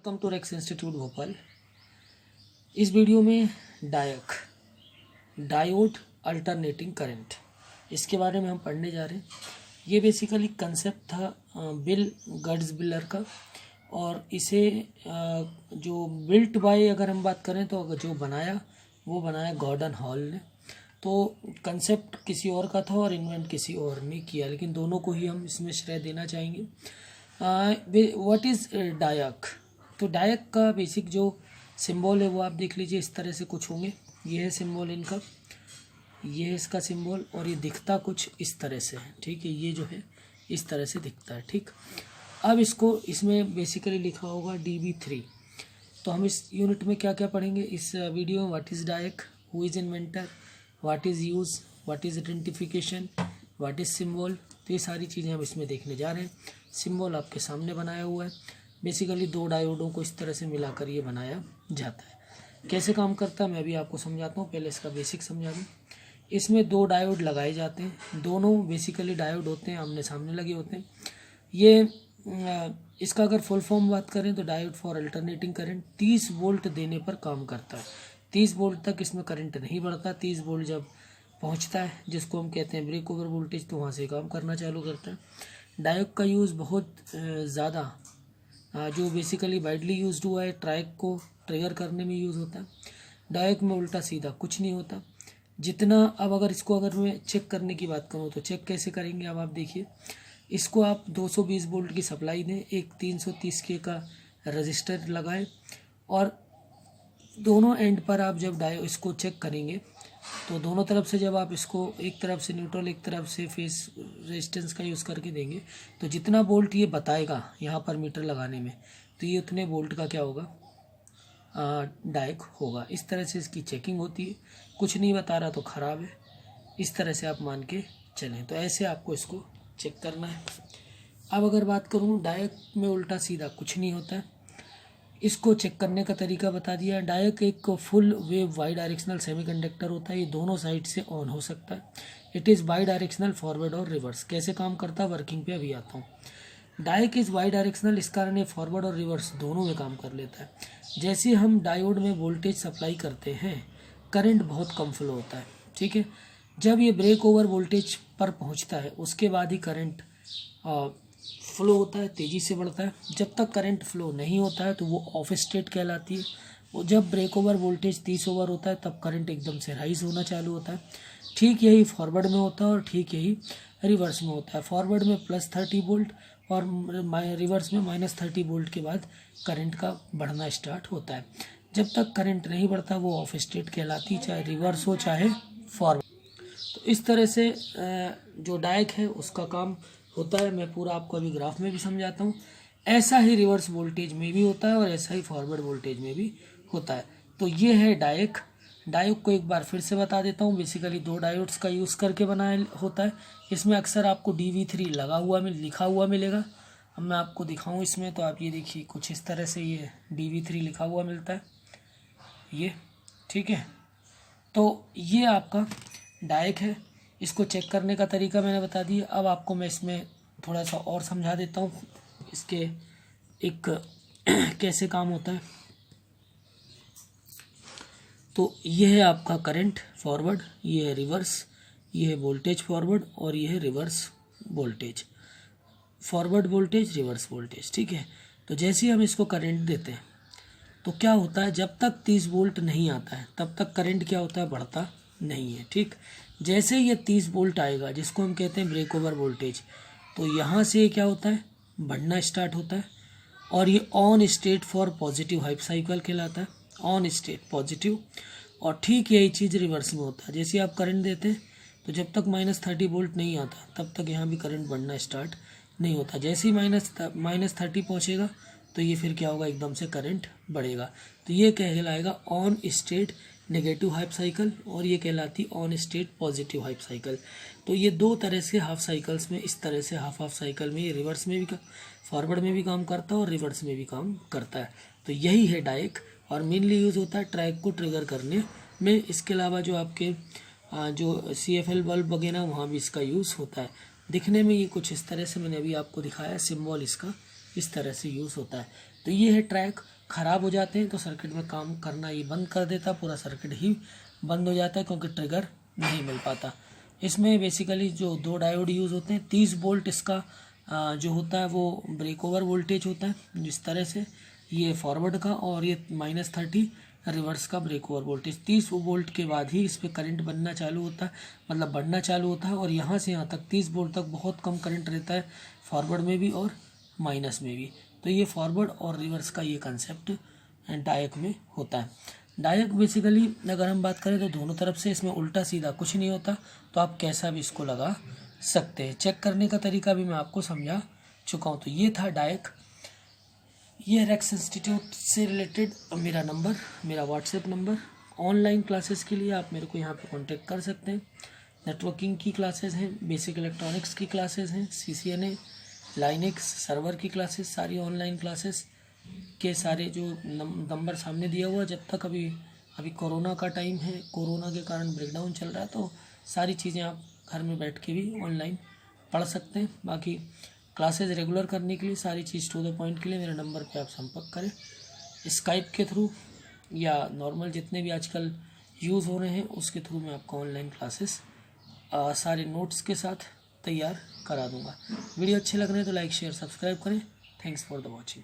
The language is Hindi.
Welcome to Rex Institute Bhopal. इस वीडियो में डायोड अल्टरनेटिंग करंट, इसके बारे में हम पढ़ने जा रहे हैं। ये बेसिकली कंसेप्ट था बिल गर्ट्ज़बिलर का, और इसे जो बिल्ट बाय अगर हम बात करें तो जो बनाया गॉर्डन हॉल ने। तो कंसेप्ट किसी और का था और इन्वेंट किसी और ने किया, लेकिन दोनों को ही हम इसमें श्रेय देना चाहेंगे। What is डायक? तो डायक का बेसिक जो सिंबल है वो आप देख लीजिए, इस तरह से कुछ होंगे। ये है सिंबल इनका, ये है इसका सिंबल, और ये दिखता कुछ इस तरह से है। ठीक है, ये जो है इस तरह से दिखता है। ठीक, अब इसमें बेसिकली लिखा होगा DB3। तो हम इस यूनिट में क्या क्या पढ़ेंगे इस वीडियो में? What is डायक, who is inventor, what is use, what is identification, what is symbol. तो ये सारी चीज़ें हम इसमें देखने जा रहे हैं। सिंबल आपके सामने बनाया हुआ है। बेसिकली दो डायोडों को इस तरह से मिलाकर ये बनाया जाता है। कैसे काम करता है मैं भी आपको समझाता हूँ। पहले इसका बेसिक समझा दूँ। इसमें दो डायोड लगाए जाते हैं, दोनों बेसिकली डायोड होते हैं, आमने सामने लगे होते हैं। ये इसका अगर फुल फॉर्म बात करें तो diode for alternating current 30 volt देने पर काम करता है। 30 वोल्ट तक इसमें करंट नहीं बढ़ता। 30 वोल्ट जब पहुंचता है, जिसको हम कहते हैं ब्रेक ओवर वोल्टेज, तो वहाँ से काम करना चालू करता है। डायोड का यूज़ बहुत ज़्यादा जो बेसिकली वाइडली यूज्ड हुआ है, ट्रैक को ट्रिगर करने में यूज़ होता है। डायोड में उल्टा सीधा कुछ नहीं होता जितना। अब अगर मैं चेक करने की बात करूँ तो चेक कैसे करेंगे? अब आप देखिए, इसको आप 220 वोल्ट की सप्लाई दें, एक 330 के का रजिस्टर लगाएं, और दोनों एंड पर आप जब इसको चेक करेंगे तो दोनों तरफ से जब आप इसको एक तरफ से न्यूट्रल एक तरफ से फेस रेजिस्टेंस का यूज़ करके देंगे, तो जितना वोल्ट ये बताएगा यहाँ पर मीटर लगाने में, तो ये उतने वोल्ट का क्या होगा? डायक होगा। इस तरह से इसकी चेकिंग होती है। कुछ नहीं बता रहा तो ख़राब है, इस तरह से आप मान के चलें। तो ऐसे आपको इसको चेक करना है। अब अगर बात करूँ, डायक में उल्टा सीधा कुछ नहीं होता है। इसको चेक करने का तरीका बता दिया। डायक एक full wave bidirectional semiconductor होता है। ये दोनों साइड से ऑन हो सकता है। It is why directional forward और रिवर्स। कैसे काम करता है वर्किंग पे अभी आता हूँ। डायक इज़ वाई डायरेक्शनल, इस कारण ये फॉरवर्ड और रिवर्स दोनों में काम कर लेता है। जैसे हम डायोड में वोल्टेज सप्लाई करते हैं, करंट बहुत कम फ्लो होता है। ठीक है, जब ये ब्रेक ओवर वोल्टेज पर पहुँचता है उसके बाद ही करंट फ्लो होता है, तेज़ी से बढ़ता है। जब तक करंट फ्लो नहीं होता है तो वो ऑफ स्टेट कहलाती है। वो जब ब्रेक ओवर वोल्टेज 30 ओवर होता है तब करंट एकदम से राइज होना चालू होता है। ठीक यही फॉरवर्ड में होता है और ठीक यही रिवर्स में होता है। फॉरवर्ड में +30 वोल्ट और रिवर्स में -30 वोल्ट के बाद करंट का बढ़ना स्टार्ट होता है। जब तक करंट नहीं बढ़ता वो ऑफ स्टेट कहलाती, चाहे रिवर्स हो चाहे फॉरवर्ड। तो इस तरह से जो डायक है उसका काम होता है। मैं पूरा आपको अभी ग्राफ में भी समझाता हूँ। ऐसा ही रिवर्स वोल्टेज में भी होता है और ऐसा ही फॉरवर्ड वोल्टेज में भी होता है। तो ये है डायक। डायोड को एक बार फिर से बता देता हूँ। बेसिकली दो डायोड्स का यूज़ करके बनाया होता है। इसमें अक्सर आपको DB3 लिखा हुआ मिलेगा। अब मैं आपको दिखाऊँ इसमें, तो आप ये देखिए कुछ इस तरह से ये DB3 लिखा हुआ मिलता है ये। ठीक है, तो ये आपका डायक है। इसको चेक करने का तरीका मैंने बता दिया। अब आपको मैं इसमें थोड़ा सा और समझा देता हूँ इसके एक कैसे काम होता है। तो ये है आपका करंट फॉरवर्ड, ये है रिवर्स, ये है वोल्टेज फॉरवर्ड और ये है reverse voltage. Forward voltage, reverse voltage. ठीक है, तो जैसे ही हम इसको करंट देते हैं तो क्या होता है, जब तक 30 वोल्ट नहीं आता है तब तक करंट क्या होता है? बढ़ता नहीं है। ठीक, जैसे ये 30 वोल्ट आएगा, जिसको हम कहते हैं ब्रेक ओवर वोल्टेज, तो यहाँ से क्या होता है? बढ़ना स्टार्ट होता है, और ये on state for positive hype cycle कहलाता है। On state positive. और ठीक यही चीज़ रिवर्स में होता है। जैसे आप करंट देते हैं तो जब तक -30 वोल्ट नहीं आता तब तक यहाँ भी करंट बढ़ना स्टार्ट नहीं होता। जैसे ही -30 पहुँचेगा तो ये फिर क्या होगा? एकदम से करंट बढ़ेगा। तो ये कहलाएगा on state negative hype cycle, और ये कहलाती on state positive hype cycle. तो ये दो तरह से हाफ साइकिल्स में, इस तरह से हाफ साइकिल में ये रिवर्स में भी फॉरवर्ड में भी काम करता है और रिवर्स में भी काम करता है। तो यही है डायक, और मेनली यूज़ होता है ट्रैक को ट्रिगर करने में। इसके अलावा जो आपके जो CFL बल्ब वगैरह वहाँ भी इसका यूज़ होता है। दिखने में ये कुछ इस तरह से मैंने अभी आपको दिखाया। सिंबल इसका इस तरह से यूज़ होता है। तो ये है ट्रैक, ख़राब हो जाते हैं तो सर्किट में काम करना ये बंद कर देता, पूरा सर्किट ही बंद हो जाता है क्योंकि ट्रिगर नहीं मिल पाता। इसमें बेसिकली जो 2 डायोड यूज़ होते हैं, 30 वोल्ट इसका जो होता है वो ब्रेक ओवर वोल्टेज होता है जिस तरह से, ये फॉरवर्ड का, और ये -30 रिवर्स का ब्रेक ओवर वोल्टेज। 30 वोल्ट के बाद ही इस पर करंट बनना चालू होता है, मतलब बढ़ना चालू होता है, और यहाँ से यहाँ तक 30 वोल्ट तक बहुत कम करंट रहता है, फॉरवर्ड में भी और माइनस में भी। तो ये फॉरवर्ड और रिवर्स का ये कंसेप्ट डायक में होता है। डायक बेसिकली अगर हम बात करें तो दोनों तरफ से, इसमें उल्टा सीधा कुछ नहीं होता, तो आप कैसा भी इसको लगा सकते हैं। चेक करने का तरीका भी मैं आपको समझा चुका हूँ। तो ये था डायक। ये रेक्स इंस्टीट्यूट से रिलेटेड मेरा नंबर, मेरा व्हाट्सएप नंबर। ऑनलाइन क्लासेस के लिए आप मेरे को यहाँ पे कांटेक्ट कर सकते हैं। नेटवर्किंग की क्लासेस हैं, बेसिक इलेक्ट्रॉनिक्स की क्लासेस हैं, CCNA, लाइनेक्स सर्वर की क्लासेस, सारी ऑनलाइन क्लासेस के सारे जो नंबर सामने दिया हुआ। जब तक अभी कोरोना का टाइम है, कोरोना के कारण ब्रेकडाउन चल रहा है, तो सारी चीज़ें आप घर में बैठ के भी ऑनलाइन पढ़ सकते हैं। बाकी क्लासेस रेगुलर करने के लिए, सारी चीज़ टू द पॉइंट के लिए मेरे नंबर पे आप संपर्क करें, स्काइप के थ्रू या नॉर्मल जितने भी आजकल यूज़ हो रहे हैं उसके थ्रू मैं आपको ऑनलाइन क्लासेस सारे नोट्स के साथ तैयार करा दूंगा। वीडियो अच्छे लग रहे हैं तो लाइक शेयर सब्सक्राइब करें। Thanks for the watching.